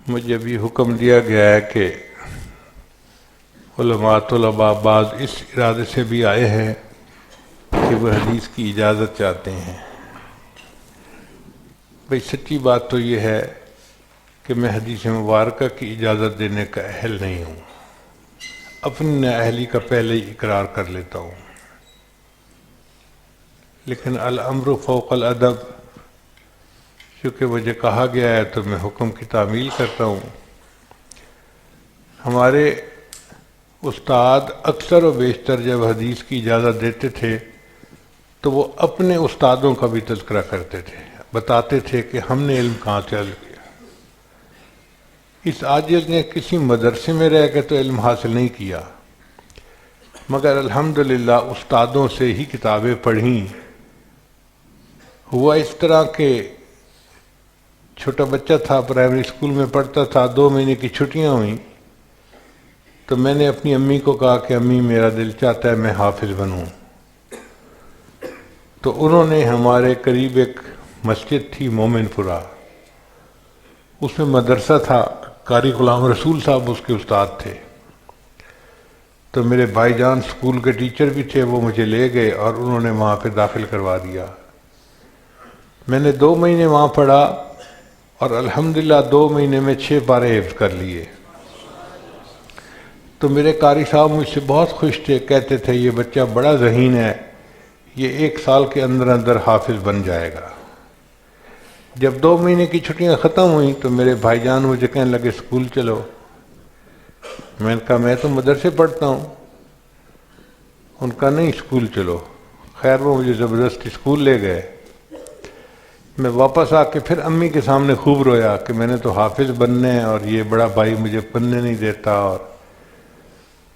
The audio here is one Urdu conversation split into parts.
مجھے بھی حکم دیا گیا ہے کہ علماء طلباء بعض اس ارادے سے بھی آئے ہیں کہ وہ حدیث کی اجازت چاہتے ہیں۔ بھئی سچی بات تو یہ ہے کہ میں حدیث مبارکہ کی اجازت دینے کا اہل نہیں ہوں، اپنی نااہلی کا پہلے ہی اقرار کر لیتا ہوں، لیکن الامر فوق الادب، چونکہ مجھے کہا گیا ہے تو میں حکم کی تعمیل کرتا ہوں۔ ہمارے استاد اکثر و بیشتر جب حدیث کی اجازت دیتے تھے تو وہ اپنے استادوں کا بھی تذکرہ کرتے تھے، بتاتے تھے کہ ہم نے علم کہاں سے حاصل کیا۔ اس عاجز نے کسی مدرسے میں رہ کے تو علم حاصل نہیں کیا، مگر الحمدللہ استادوں سے ہی کتابیں پڑھیں۔ ہوا اس طرح کہ چھوٹا بچہ تھا، پرائمری اسکول میں پڑھتا تھا، 2 مہینے کی چھٹیاں ہوئیں تو میں نے اپنی امی کو کہا کہ امی میرا دل چاہتا ہے میں حافظ بنوں۔ تو انہوں نے ہمارے قریب ایک مسجد تھی مومن پورہ، اس میں مدرسہ تھا، قاری غلام رسول صاحب اس کے استاد تھے، تو میرے بھائی جان اسکول کے ٹیچر بھی تھے، وہ مجھے لے گئے اور انہوں نے وہاں پہ داخل کروا دیا۔ میں نے 2 مہینے وہاں پڑھا اور الحمدللہ 2 مہینے میں 6 پارے حفظ کر لیے۔ تو میرے قاری صاحب مجھ سے بہت خوش تھے، کہتے تھے یہ بچہ بڑا ذہین ہے، یہ 1 سال کے اندر اندر حافظ بن جائے گا۔ جب 2 مہینے کی چھٹیاں ختم ہوئیں تو میرے بھائی جان مجھے کہنے لگے اسکول چلو۔ میں نے کہا میں تو مدرسے پڑھتا ہوں۔ ان کا نہیں، اسکول چلو۔ خیر وہ مجھے زبردستی اسکول لے گئے۔ میں واپس آ کے پھر امی کے سامنے خوب رویا کہ میں نے تو حافظ بننے ہیں اور یہ بڑا بھائی مجھے بننے نہیں دیتا۔ اور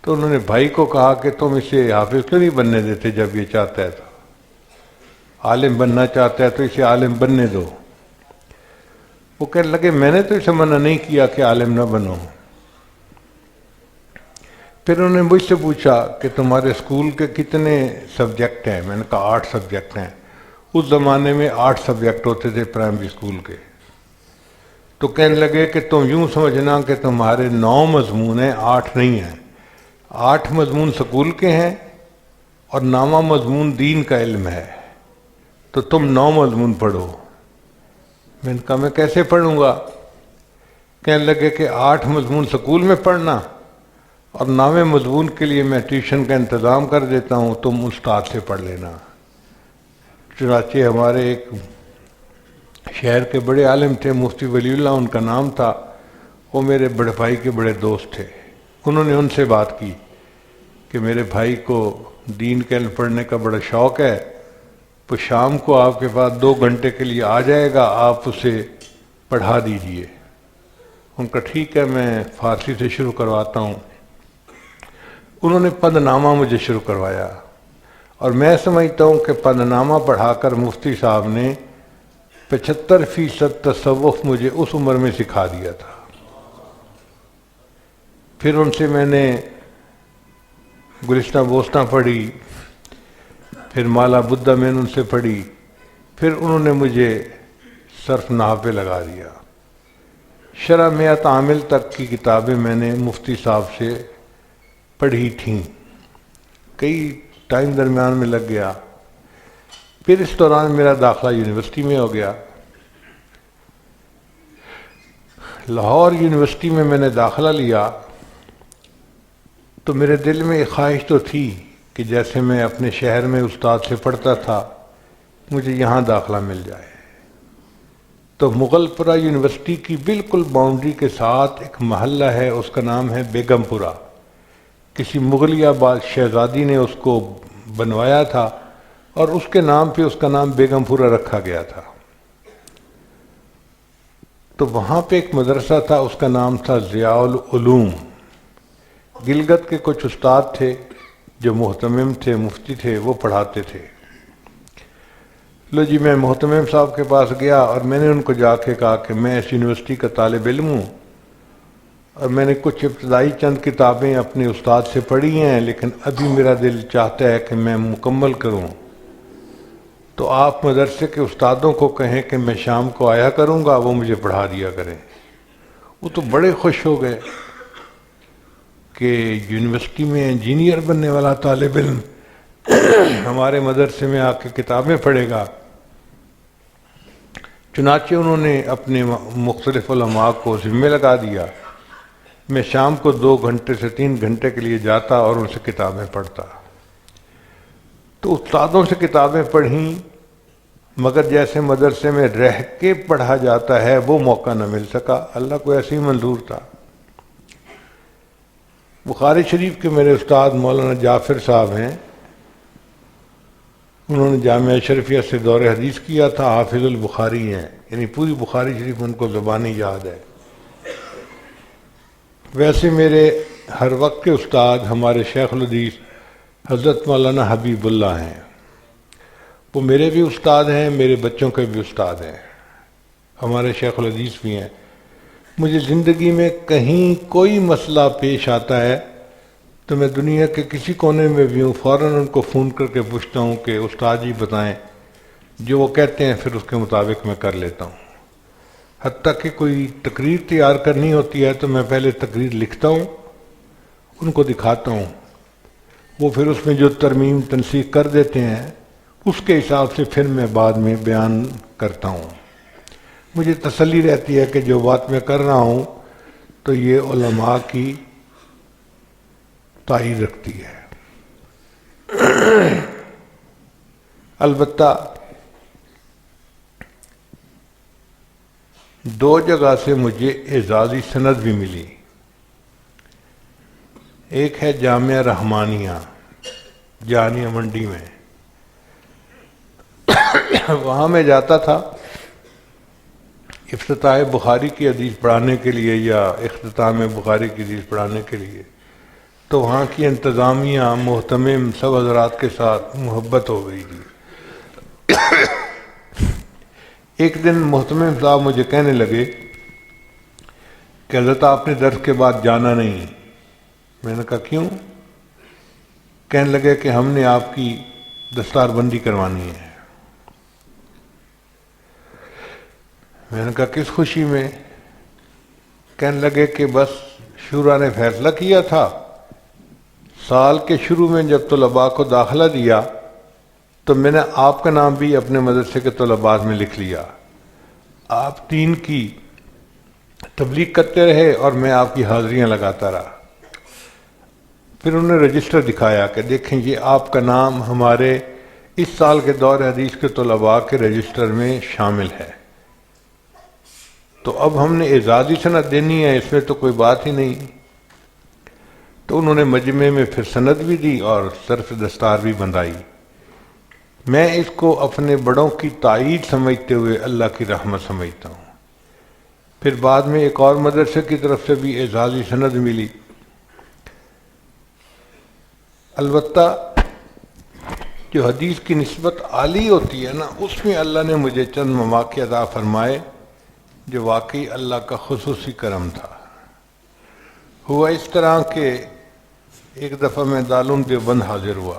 تو انہوں نے بھائی کو کہا کہ تم اسے حافظ کیوں نہیں بننے دیتے، جب یہ چاہتا ہے تو عالم بننا چاہتا ہے تو اسے عالم بننے دو۔ وہ کہنے لگے میں نے تو اسے منع نہیں کیا کہ عالم نہ بنو۔ پھر انہوں نے مجھ سے پوچھا کہ تمہارے اسکول کے کتنے سبجیکٹ ہیں؟ میں نے کہا 8 سبجیکٹ ہیں۔ اس زمانے میں 8 سبجیکٹ ہوتے تھے پرائمری اسکول کے۔ تو کہنے لگے کہ تم یوں سمجھنا کہ تمہارے 9 مضمون ہیں، 8 نہیں ہیں۔ 8 مضمون سکول کے ہیں اور 9واں مضمون دین کا علم ہے، تو تم 9 مضمون پڑھو۔ میں نے کہا میں کیسے پڑھوں گا؟ کہنے لگے کہ 8 مضمون سکول میں پڑھنا اور 9ویں مضمون کے لیے میں ٹیوشن کا انتظام کر دیتا ہوں، تم استاد سے پڑھ لینا۔ چنانچہ ہمارے ایک شہر کے بڑے عالم تھے، مفتی ولی اللہ ان کا نام تھا، وہ میرے بڑے بھائی کے بڑے دوست تھے۔ انہوں نے ان سے بات کی کہ میرے بھائی کو دین کے علم پڑھنے کا بڑا شوق ہے، تو شام کو آپ کے پاس 2 گھنٹے کے لیے آ جائے گا، آپ اسے پڑھا دیجئے۔ ان کا ٹھیک ہے، میں فارسی سے شروع کرواتا ہوں۔ انہوں نے پد نامہ مجھے شروع کروایا، اور میں سمجھتا ہوں کہ پد نامہ پڑھا کر مفتی صاحب نے 75% تصوف مجھے اس عمر میں سکھا دیا تھا۔ پھر ان سے میں نے گلستہ بوستہ پڑھی، پھر مالا بدھا میں نے ان سے پڑھی، پھر انہوں نے مجھے صرف نحو پہ لگا دیا۔ شرح میعت عامل تک کی کتابیں میں نے مفتی صاحب سے پڑھی تھیں، کئی ٹائم درمیان میں لگ گیا۔ پھر اس دوران میرا داخلہ یونیورسٹی میں ہو گیا۔ لاہور یونیورسٹی میں نے داخلہ لیا تو میرے دل میں ایک خواہش تو تھی کہ جیسے میں اپنے شہر میں استاد سے پڑھتا تھا مجھے یہاں داخلہ مل جائے۔ تو مغل پورہ یونیورسٹی کی بالکل باؤنڈری کے ساتھ ایک محلہ ہے، اس کا نام ہے بیگم پورہ۔ کسی مغلیہ شہزادی نے اس کو بنوایا تھا اور اس کے نام پہ اس کا نام بیگم پورہ رکھا گیا تھا۔ تو وہاں پہ ایک مدرسہ تھا، اس کا نام تھا ضیاء العلوم۔ گلگت کے کچھ استاد تھے جو محتمم تھے، مفتی تھے، وہ پڑھاتے تھے۔ لو جی، میں محتمم صاحب کے پاس گیا اور میں نے ان کو جا کے کہا کہ میں اس یونیورسٹی کا طالب علم ہوں اور میں نے کچھ ابتدائی چند کتابیں اپنے استاد سے پڑھی ہیں، لیکن ابھی میرا دل چاہتا ہے کہ میں مکمل کروں، تو آپ مدرسے کے استادوں کو کہیں کہ میں شام کو آیا کروں گا، وہ مجھے پڑھا دیا کریں۔ وہ تو بڑے خوش ہو گئے کہ یونیورسٹی میں انجینئر بننے والا طالب علم ہمارے مدرسے میں آ کے کتابیں پڑھے گا۔ چنانچہ انہوں نے اپنے مختلف علماء کو ذمہ لگا دیا، میں شام کو 2 گھنٹے سے 3 گھنٹے کے لیے جاتا اور ان سے کتابیں پڑھتا۔ تو استادوں سے کتابیں پڑھیں، مگر جیسے مدرسے میں رہ کے پڑھا جاتا ہے وہ موقع نہ مل سکا، اللہ کو ایسے ہی منظور تھا۔ بخاری شریف کے میرے استاد مولانا جعفر صاحب ہیں، انہوں نے جامعہ اشرفیہ سے دور حدیث کیا تھا، حافظ البخاری ہیں، یعنی پوری بخاری شریف ان کو زبانی یاد ہے۔ ویسے میرے ہر وقت کے استاد ہمارے شیخ الحدیث حضرت مولانا حبیب اللہ ہیں، وہ میرے بھی استاد ہیں، میرے بچوں کے بھی استاد ہیں، ہمارے شیخ الحدیث بھی ہیں۔ مجھے زندگی میں کہیں کوئی مسئلہ پیش آتا ہے تو میں دنیا کے کسی کونے میں بھی ہوں، فوراً ان کو فون کر کے پوچھتا ہوں کہ استاد جی بتائیں، جو وہ کہتے ہیں پھر اس کے مطابق میں کر لیتا ہوں۔ حتیٰ کہ کوئی تقریر تیار کرنی ہوتی ہے تو میں پہلے تقریر لکھتا ہوں، ان کو دکھاتا ہوں، وہ پھر اس میں جو ترمیم تنسیخ کر دیتے ہیں اس کے حساب سے پھر میں بعد میں بیان کرتا ہوں۔ مجھے تسلی رہتی ہے کہ جو بات میں کر رہا ہوں تو یہ علماء کی تائید رکھتی ہے۔ البتہ 2 جگہ سے مجھے اعزازی سند بھی ملی، ایک ہے جامعہ رحمانیہ جانیہ منڈی میں، وہاں میں جاتا تھا افتتاح بخاری کی حدیث پڑھانے کے لیے یا اختتام بخاری کی حدیث پڑھانے کے لیے، تو وہاں کی انتظامیہ محتمم سب حضرات کے ساتھ محبت ہو گئی تھی۔ ایک دن محتمم صاحب مجھے کہنے لگے کہ حضرت آپ نے درس کے بعد جانا نہیں۔ میں نے کہا کیوں؟ کہنے لگے کہ ہم نے آپ کی دستار بندی کروانی ہے۔ میں نے کہا کس خوشی میں؟ کہنے لگے کہ بس شورا نے فیصلہ کیا تھا، سال کے شروع میں جب طلباء کو داخلہ دیا تو میں نے آپ کا نام بھی اپنے مدرسے کے طلباء میں لکھ لیا، آپ دین کی تبلیغ کرتے رہے اور میں آپ کی حاضریاں لگاتا رہا۔ پھر انہوں نے رجسٹر دکھایا کہ دیکھیں یہ آپ کا نام ہمارے اس سال کے دور حدیث کے طلباء کے رجسٹر میں شامل ہے، تو اب ہم نے اعزازی سند دینی ہے، اس میں تو کوئی بات ہی نہیں۔ تو انہوں نے مجمع میں پھر سند بھی دی اور طرف دستار بھی بندائی۔ میں اس کو اپنے بڑوں کی تائید سمجھتے ہوئے اللہ کی رحمت سمجھتا ہوں۔ پھر بعد میں ایک اور مدرسے کی طرف سے بھی اعزازی سند ملی۔ البتہ جو حدیث کی نسبت عالی ہوتی ہے نا، اس میں اللہ نے مجھے چند مواقع عطا فرمائے جو واقعی اللہ کا خصوصی کرم تھا۔ ہوا اس طرح کہ ایک دفعہ میں دارالعلوم دیوبند حاضر ہوا،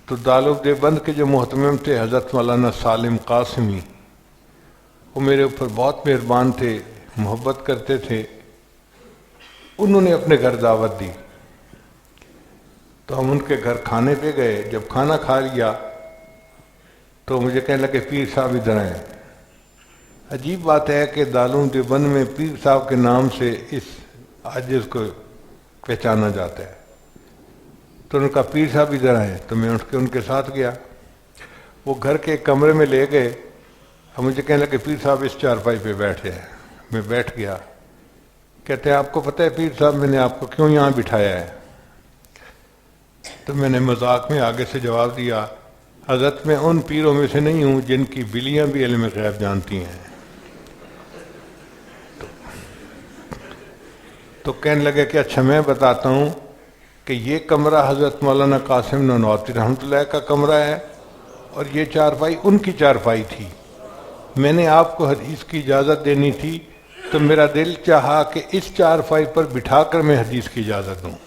تو دارالعلوم دیوبند کے جو محتمم تھے حضرت مولانا سالم قاسمی، وہ میرے اوپر بہت مہربان تھے، محبت کرتے تھے۔ انہوں نے اپنے گھر دعوت دی تو ہم ان کے گھر کھانے پہ گئے۔ جب کھانا کھا لیا تو مجھے کہنے لگے پیر صاحب ادھر آئیں۔ عجیب بات ہے کہ دارالعلوم دیوبند میں پیر صاحب کے نام سے اس عاجز کو پہچانا جاتا ہے۔ تو انہوں نے کہا پیر صاحب ادھر آئیں، تو میں اٹھ کے ان کے ساتھ گیا۔ وہ گھر کے ایک کمرے میں لے گئے اور مجھے کہنے لگے پیر صاحب اس چارپائی پہ بیٹھے ہیں۔ میں بیٹھ گیا۔ کہتے ہیں آپ کو پتہ ہے پیر صاحب میں نے آپ کو کیوں یہاں بٹھایا ہے؟ تو میں نے مذاق میں آگے سے جواب دیا، حضرت میں ان پیروں میں سے نہیں ہوں جن کی بلیاں بھی علم غیب جانتی ہیں۔ تو کہنے لگے کہ اچھا میں بتاتا ہوں کہ یہ کمرہ حضرت مولانا قاسم نانوتوی رحمۃ اللہ کا کمرہ ہے اور یہ چارپائی ان کی چارپائی تھی۔ میں نے آپ کو حدیث کی اجازت دینی تھی تو میرا دل چاہا کہ اس چارپائی پر بٹھا کر میں حدیث کی اجازت دوں۔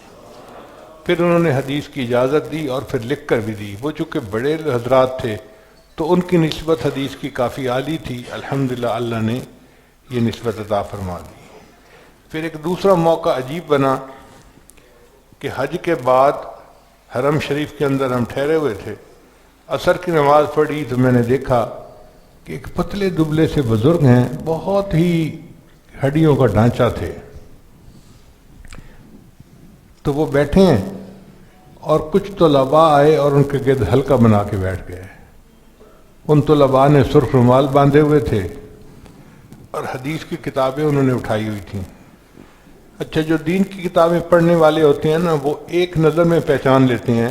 پھر انہوں نے حدیث کی اجازت دی اور پھر لکھ کر بھی دی۔ وہ چونکہ بڑے حضرات تھے تو ان کی نسبت حدیث کی کافی عالی تھی۔ الحمدللہ اللہ نے یہ نسبت عطا فرما دی۔ پھر ایک دوسرا موقع عجیب بنا کہ حج کے بعد حرم شریف کے اندر ہم ٹھہرے ہوئے تھے، عصر کی نماز پڑھی تو میں نے دیکھا کہ ایک پتلے دبلے سے بزرگ ہیں، بہت ہی ہڈیوں کا ڈھانچہ تھے، تو وہ بیٹھے ہیں اور کچھ طلباء آئے اور ان کے گرد حلقہ بنا کے بیٹھ گئے۔ ان طلباء نے سرخ رومال باندھے ہوئے تھے اور حدیث کی کتابیں انہوں نے اٹھائی ہوئی تھیں۔ اچھا، جو دین کی کتابیں پڑھنے والے ہوتے ہیں نا، وہ ایک نظر میں پہچان لیتے ہیں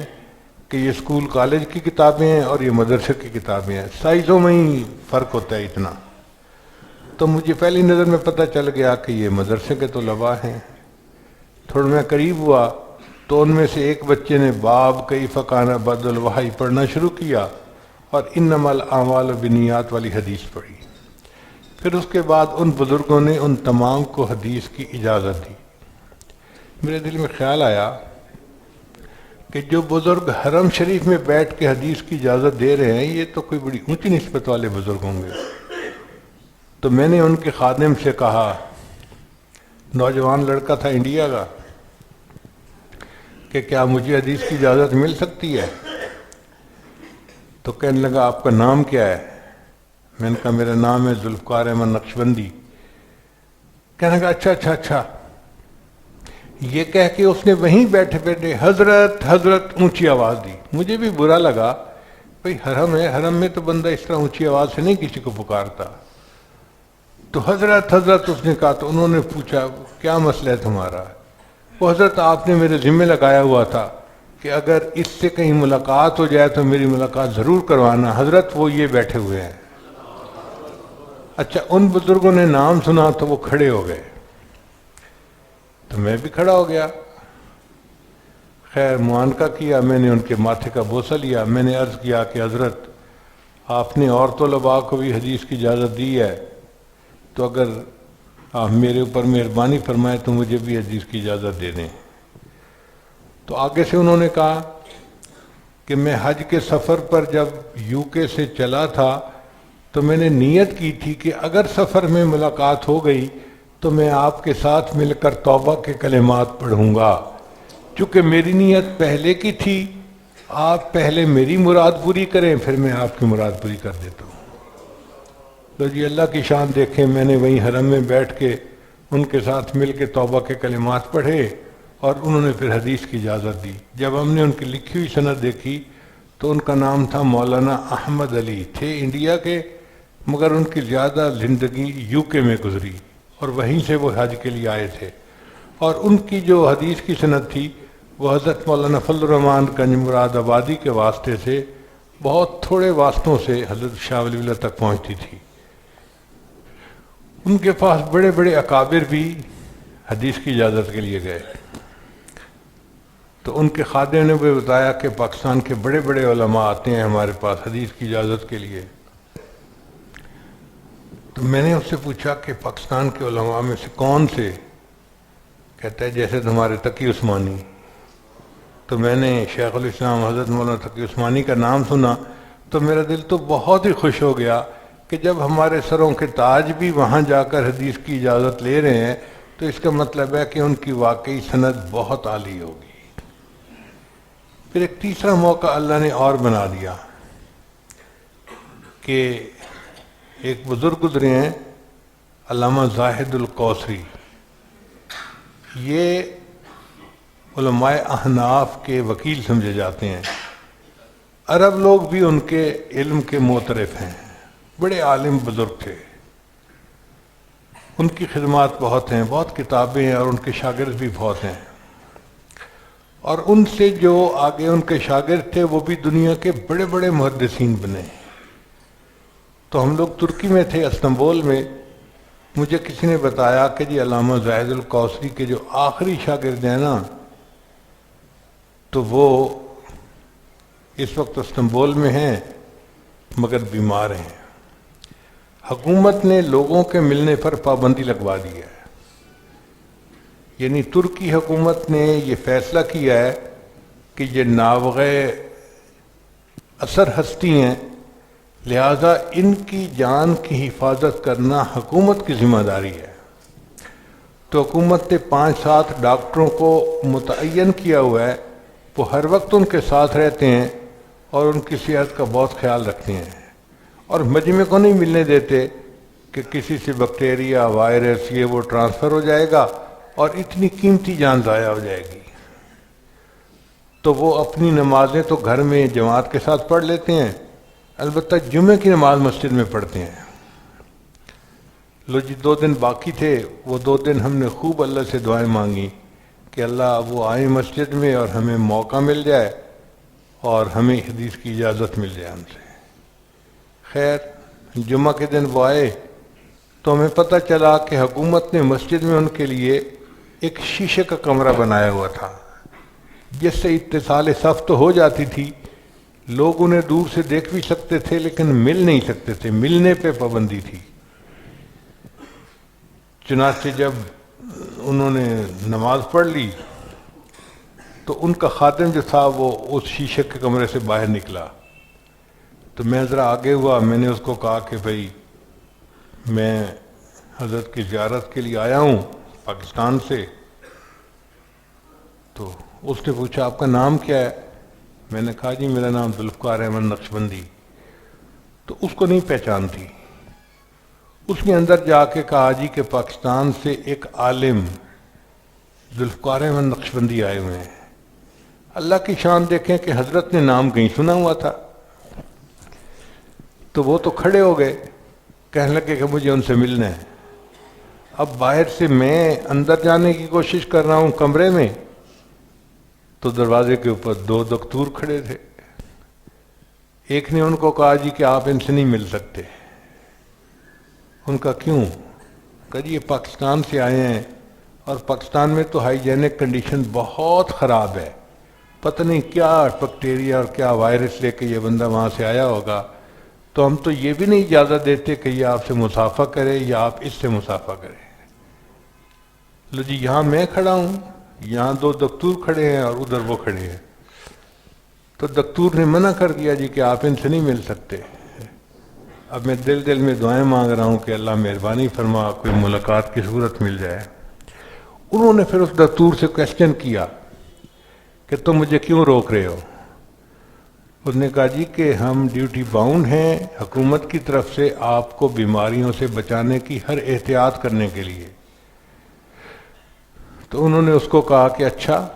کہ یہ اسکول کالج کی کتابیں ہیں اور یہ مدرسے کی کتابیں ہیں، سائزوں میں ہی فرق ہوتا ہے اتنا۔ تو مجھے پہلی نظر میں پتہ چل گیا کہ یہ مدرسے کے طلباء ہیں۔ تھوڑا میں قریب ہوا تو ان میں سے ایک بچے نے باب کیف کان بدء الوحی پڑھنا شروع کیا اور انما الاعمال بالنیات والی حدیث پڑھی۔ پھر اس کے بعد ان بزرگوں نے ان تمام کو حدیث کی اجازت دی۔ میرے دل میں خیال آیا کہ جو بزرگ حرم شریف میں بیٹھ کے حدیث کی اجازت دے رہے ہیں، یہ تو کوئی بڑی اونچی نسبت والے بزرگ ہوں گے۔ تو میں نے ان کے خادم سے کہا، نوجوان لڑکا تھا انڈیا کا، کہ کیا مجھے حدیث کی اجازت مل سکتی ہے؟ تو کہنے لگا، آپ کا نام کیا ہے؟ میں نے کہا، میرا نام ہے ذوالفقار احمد نقشبندی۔ کہنے لگا، اچھا۔ یہ کہہ کے اس نے وہیں بیٹھے بیٹھے حضرت حضرت اونچی آواز دی۔ مجھے بھی برا لگا، بھئی حرم ہے، حرم میں تو بندہ اس طرح اونچی آواز سے نہیں کسی کو پکارتا۔ تو حضرت حضرت اس نے کہا، تو انہوں نے پوچھا، کیا مسئلہ ہے تمہارا؟ وہ، حضرت آپ نے میرے ذمہ لگایا ہوا تھا کہ اگر اس سے کہیں ملاقات ہو جائے تو میری ملاقات ضرور کروانا۔ حضرت وہ یہ بیٹھے ہوئے ہیں۔ اچھا، ان بزرگوں نے نام سنا تو وہ کھڑے ہو گئے، تو میں بھی کھڑا ہو گیا۔ خیر معانقہ کیا، میں نے ان کے ماتھے کا بوسہ لیا۔ میں نے عرض کیا کہ حضرت، آپ نے اور طلباء کو بھی حدیث کی اجازت دی ہے، تو اگر آپ میرے اوپر مہربانی فرمائیں تو مجھے بھی حدیث کی اجازت دے دیں۔ تو آگے سے انہوں نے کہا کہ میں حج کے سفر پر جب یو کے سے چلا تھا تو میں نے نیت کی تھی کہ اگر سفر میں ملاقات ہو گئی تو میں آپ کے ساتھ مل کر توبہ کے کلمات پڑھوں گا۔ چونکہ میری نیت پہلے کی تھی، آپ پہلے میری مراد پوری کریں، پھر میں آپ کی مراد پوری کر دیتا ہوں۔ تو جی اللہ کی شان دیکھیں، میں نے وہیں حرم میں بیٹھ کے ان کے ساتھ مل کے توبہ کے کلمات پڑھے اور انہوں نے پھر حدیث کی اجازت دی۔ جب ہم نے ان کی لکھی ہوئی سند دیکھی تو ان کا نام تھا مولانا احمد علی، تھے انڈیا کے مگر ان کی زیادہ زندگی یو کے میں گزری اور وہیں سے وہ حج کے لیے آئے تھے۔ اور ان کی جو حدیث کی سند تھی وہ حضرت مولانا فضل الرحمان گنج مراد آبادی کے واسطے سے بہت تھوڑے واسطوں سے حضرت شاہ ولی اللہ تک پہنچتی تھی۔ ان کے پاس بڑے بڑے اکابر بھی حدیث کی اجازت کے لیے گئے، تو ان کے خادم نے بھی بتایا کہ پاکستان کے بڑے بڑے علماء آتے ہیں ہمارے پاس حدیث کی اجازت کے لیے۔ تو میں نے اس سے پوچھا کہ پاکستان کے علماء میں سے کون سے؟ کہتا ہے جیسے تمہارے تقی عثمانی۔ تو میں نے شیخ الاسلام حضرت مولانا تقی عثمانی کا نام سنا تو میرا دل تو بہت ہی خوش ہو گیا کہ جب ہمارے سروں کے تاج بھی وہاں جا کر حدیث کی اجازت لے رہے ہیں تو اس کا مطلب ہے کہ ان کی واقعی سند بہت عالی ہوگی۔ پھر ایک تیسرا موقع اللہ نے اور بنا دیا کہ ایک بزرگ گزرے ہیں علامہ زاہد القوسری، یہ علماء احناف کے وکیل سمجھے جاتے ہیں۔ عرب لوگ بھی ان کے علم کے معترف ہیں، بڑے عالم بزرگ تھے، ان کی خدمات بہت ہیں، بہت کتابیں ہیں اور ان کے شاگرد بھی بہت ہیں۔ اور ان سے جو آگے ان کے شاگرد تھے وہ بھی دنیا کے بڑے بڑے محدثین بنے۔ تو ہم لوگ ترکی میں تھے، استنبول میں، مجھے کسی نے بتایا کہ جی علامہ زاہد القوسری کے جو آخری شاگرد ہیں نا تو وہ اس وقت استنبول میں ہیں مگر بیمار ہیں۔ حکومت نے لوگوں کے ملنے پر پابندی لگوا دی ہے، یعنی ترکی حکومت نے یہ فیصلہ کیا ہے کہ یہ نابغہ اثر ہستی ہیں، لہذا ان کی جان کی حفاظت کرنا حکومت کی ذمہ داری ہے۔ تو حکومت نے 5-7 ڈاکٹروں کو متعین کیا ہوا ہے، وہ ہر وقت ان کے ساتھ رہتے ہیں اور ان کی صحت کا بہت خیال رکھتے ہیں، اور مجمع کو نہیں ملنے دیتے کہ کسی سے بیکٹیریا، وائرس، یہ وہ ٹرانسفر ہو جائے گا اور اتنی قیمتی جان ضائع ہو جائے گی۔ تو وہ اپنی نمازیں تو گھر میں جماعت کے ساتھ پڑھ لیتے ہیں، البتہ جمعہ کی نماز مسجد میں پڑھتے ہیں۔ لو جی 2 دن باقی تھے، وہ 2 دن ہم نے خوب اللہ سے دعائیں مانگی کہ اللہ وہ آئیں مسجد میں اور ہمیں موقع مل جائے اور ہمیں حدیث کی اجازت مل جائے ہم سے۔ خیر جمعہ کے دن وہ آئے تو ہمیں پتہ چلا کہ حکومت نے مسجد میں ان کے لیے ایک شیشے کا کمرہ بنایا ہوا تھا، جس سے اتصال صف تو ہو جاتی تھی، لوگ انہیں دور سے دیکھ بھی سکتے تھے لیکن مل نہیں سکتے تھے، ملنے پہ پابندی تھی۔ چنانچہ جب انہوں نے نماز پڑھ لی تو ان کا خادم جو تھا وہ اس شیشے کے کمرے سے باہر نکلا، تو میں ذرا آگے ہوا، میں نے اس کو کہا کہ بھائی میں حضرت کی زیارت کے لیے آیا ہوں پاکستان سے۔ تو اس نے پوچھا آپ کا نام کیا ہے؟ میں نے کہا جی میرا نام ذوالفقار احمد نقشبندی۔ تو اس کو نہیں پہچان تھی۔ اس نے اندر جا کے کہا جی کہ پاکستان سے ایک عالم ذوالفقار احمد نقشبندی آئے ہوئے ہیں۔ اللہ کی شان دیکھیں کہ حضرت نے نام کہیں سنا ہوا تھا۔ تو وہ تو کھڑے ہو گئے، کہنے لگے کہ مجھے ان سے ملنا ہے۔ اب باہر سے میں اندر جانے کی کوشش کر رہا ہوں کمرے میں، تو دروازے کے اوپر 2 دکتور کھڑے تھے۔ ایک نے ان کو کہا جی کہ آپ ان سے نہیں مل سکتے۔ ان کا کیوں؟ کہ جی یہ پاکستان سے آئے ہیں اور پاکستان میں تو ہائیجینک کنڈیشن بہت خراب ہے، پتہ نہیں کیا بیکٹیریا اور کیا وائرس لے کے یہ بندہ وہاں سے آیا ہوگا، تو ہم تو یہ بھی نہیں اجازت دیتے کہ یہ آپ سے مصافحہ کرے یا آپ اس سے مصافحہ کریں۔ لو جی یہاں میں کھڑا ہوں، یہاں 2 دکتور کھڑے ہیں اور ادھر وہ کھڑے ہیں۔ تو دکتور نے منع کر دیا جی کہ آپ ان سے نہیں مل سکتے۔ اب میں دل میں دعائیں مانگ رہا ہوں کہ اللہ مہربانی فرما کوئی ملاقات کی صورت مل جائے۔ انہوں نے پھر اس دکتور سے کویسچن کیا کہ تم مجھے کیوں روک رہے ہو؟ اس نے کہا جی کہ ہم ڈیوٹی باؤنڈ ہیں حکومت کی طرف سے آپ کو بیماریوں سے بچانے کی ہر احتیاط کرنے کے لیے۔ تو انہوں نے اس کو کہا کہ اچھا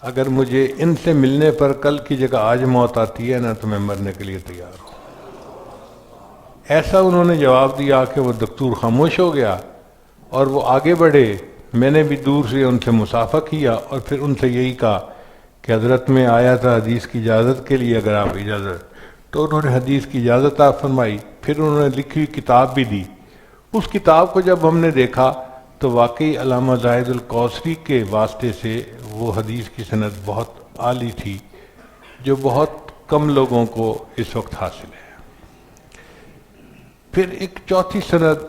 اگر مجھے ان سے ملنے پر کل کی جگہ آج موت آتی ہے نا تو میں مرنے کے لیے تیار ہوں۔ ایسا انہوں نے جواب دیا کہ وہ دکتور خاموش ہو گیا اور وہ آگے بڑھے۔ میں نے بھی دور سے ان سے مصافحہ کیا اور پھر ان سے یہی کہا کہ حضرت میں آیا تھا حدیث کی اجازت کے لیے، اگر آپ اجازت، تو انہوں نے حدیث کی اجازت آپ فرمائی۔ پھر انہوں نے لکھی ہوئی کتاب بھی دی۔ اس کتاب کو جب ہم نے دیکھا تو واقعی علامہ زاہد الکوثری کے واسطے سے وہ حدیث کی سند بہت عالی تھی، جو بہت کم لوگوں کو اس وقت حاصل ہے۔ پھر ایک چوتھی سند،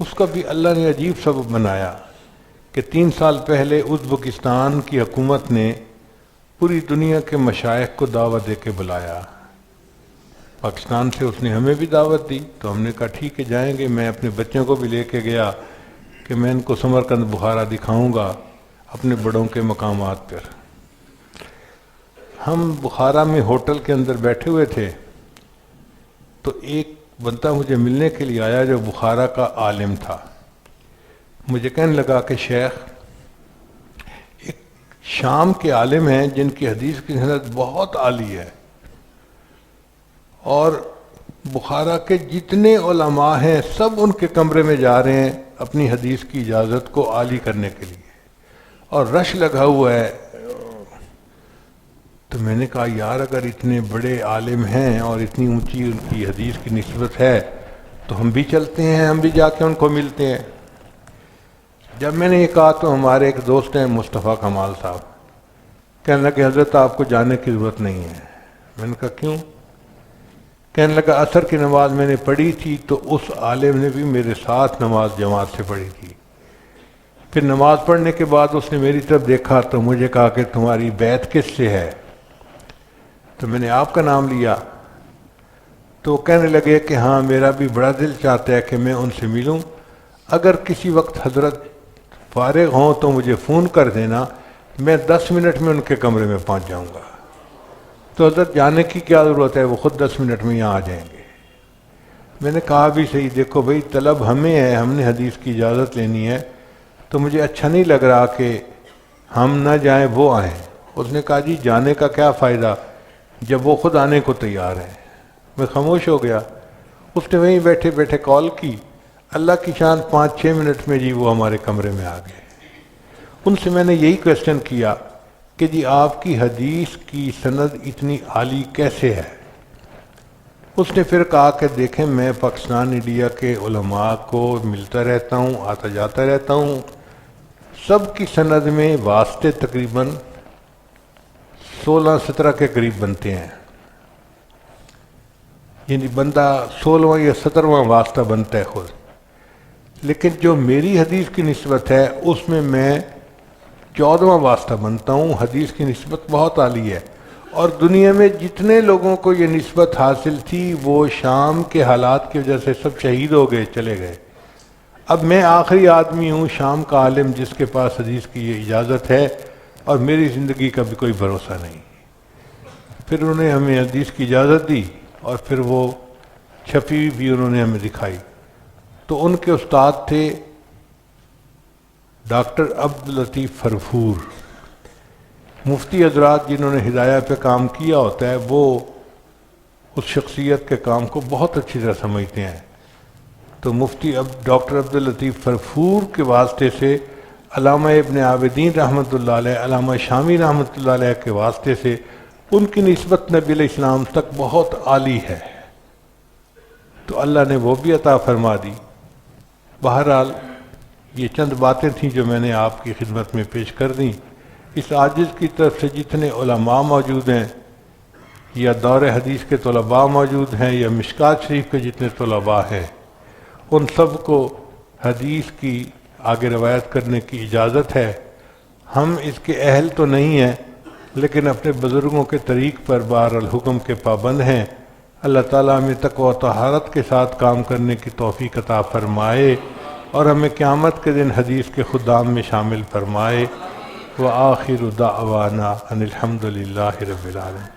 اس کا بھی اللہ نے عجیب سبب بنایا کہ 3 سال پہلے ازبکستان کی حکومت نے پوری دنیا کے مشائخ کو دعوت دے کے بلایا۔ پاکستان سے اس نے ہمیں بھی دعوت دی، تو ہم نے کہا ٹھیک ہے جائیں گے۔ میں اپنے بچوں کو بھی لے کے گیا کہ میں ان کو سمرقند بخارا دکھاؤں گا اپنے بڑوں کے مقامات پر۔ ہم بخارا میں ہوٹل کے اندر بیٹھے ہوئے تھے تو ایک بندہ مجھے ملنے کے لیے آیا جو بخارا کا عالم تھا۔ مجھے کہنے لگا کہ شیخ ایک شام کے عالم ہیں جن کی حدیث کی سند بہت عالی ہے، اور بخارا کے جتنے علماء ہیں سب ان کے کمرے میں جا رہے ہیں اپنی حدیث کی اجازت کو عالی کرنے کے لیے، اور رش لگا ہوا ہے۔ تو میں نے کہا یار اگر اتنے بڑے عالم ہیں اور اتنی اونچی ان کی حدیث کی نسبت ہے تو ہم بھی چلتے ہیں، ہم بھی جا کے ان کو ملتے ہیں۔ جب میں نے یہ کہا تو ہمارے ایک دوست ہیں مصطفیٰ کمال صاحب، کہنے لگے حضرت آپ کو جانے کی ضرورت نہیں ہے۔ میں نے کہا کیوں؟ کہنے لگا عصر کی نماز میں نے پڑھی تھی تو اس عالم نے بھی میرے ساتھ نماز جماعت سے پڑھی تھی۔ پھر نماز پڑھنے کے بعد اس نے میری طرف دیکھا تو مجھے کہا کہ تمہاری بیعت کس سے ہے؟ تو میں نے آپ کا نام لیا تو وہ کہنے لگے کہ ہاں میرا بھی بڑا دل چاہتا ہے کہ میں ان سے ملوں، اگر کسی وقت حضرت فارغ ہوں تو مجھے فون کر دینا، میں 10 منٹ میں ان کے کمرے میں پہنچ جاؤں گا۔ تو حضرت جانے کی کیا ضرورت ہے، وہ خود 10 منٹ میں یہاں آ جائیں گے۔ میں نے کہا بھی صحیح، دیکھو بھائی طلب ہمیں ہے، ہم نے حدیث کی اجازت لینی ہے، تو مجھے اچھا نہیں لگ رہا کہ ہم نہ جائیں وہ آئیں۔ اس نے کہا جی جانے کا کیا فائدہ جب وہ خود آنے کو تیار ہیں۔ میں خاموش ہو گیا۔ اس نے وہیں بیٹھے بیٹھے کال کی، اللہ کی شان 5-6 منٹ میں جی وہ ہمارے کمرے میں آ گئے۔ ان سے میں نے یہی کویسچن کیا کہ جی آپ کی حدیث کی سند اتنی عالی کیسے ہے؟ اس نے پھر کہا کہ دیکھیں میں پاکستان انڈیا کے علماء کو ملتا رہتا ہوں، آتا جاتا رہتا ہوں، سب کی سند میں واسطے تقریباً 16-17 کے قریب بنتے ہیں، یعنی بندہ 16واں یا 17واں واسطہ بنتا ہے خود، لیکن جو میری حدیث کی نسبت ہے اس میں 14واں واسطہ بنتا ہوں۔ حدیث کی نسبت بہت عالی ہے، اور دنیا میں جتنے لوگوں کو یہ نسبت حاصل تھی وہ شام کے حالات کی وجہ سے سب شہید ہو گئے، چلے گئے۔ اب میں آخری آدمی ہوں شام کا عالم جس کے پاس حدیث کی یہ اجازت ہے، اور میری زندگی کا بھی کوئی بھروسہ نہیں۔ پھر انہوں نے ہمیں حدیث کی اجازت دی، اور پھر وہ چھپی بھی انہوں نے ہمیں دکھائی۔ تو ان کے استاد تھے ڈاکٹر عبداللطیف فرفور۔ مفتی حضرات جنہوں نے ہدایہ پہ کام کیا ہوتا ہے وہ اس شخصیت کے کام کو بہت اچھی طرح سمجھتے ہیں۔ تو مفتی ڈاکٹر عبداللطیف فرفور کے واسطے سے علامہ ابن عابدین رحمۃ اللہ علیہ، علامہ شامی رحمۃ اللہ علیہ کے واسطے سے ان کی نسبت نبی علیہ السلام تک بہت عالی ہے، تو اللہ نے وہ بھی عطا فرما دی۔ بہرحال یہ چند باتیں تھیں جو میں نے آپ کی خدمت میں پیش کر دیں۔ اس عاجز کی طرف سے جتنے علماء موجود ہیں، یا دور حدیث کے طلباء موجود ہیں، یا مشکات شریف کے جتنے طلباء ہیں، ان سب کو حدیث کی آگے روایت کرنے کی اجازت ہے۔ ہم اس کے اہل تو نہیں ہیں، لیکن اپنے بزرگوں کے طریق پر بہرحال کے پابند ہیں۔ اللہ تعالیٰ ہمیں تقوی و طہارت کے ساتھ کام کرنے کی توفیق عطا فرمائے، اور ہمیں قیامت کے دن حدیث کے خدام میں شامل فرمائے۔ وآخر دعوانا ان الحمد للہ رب العالمین۔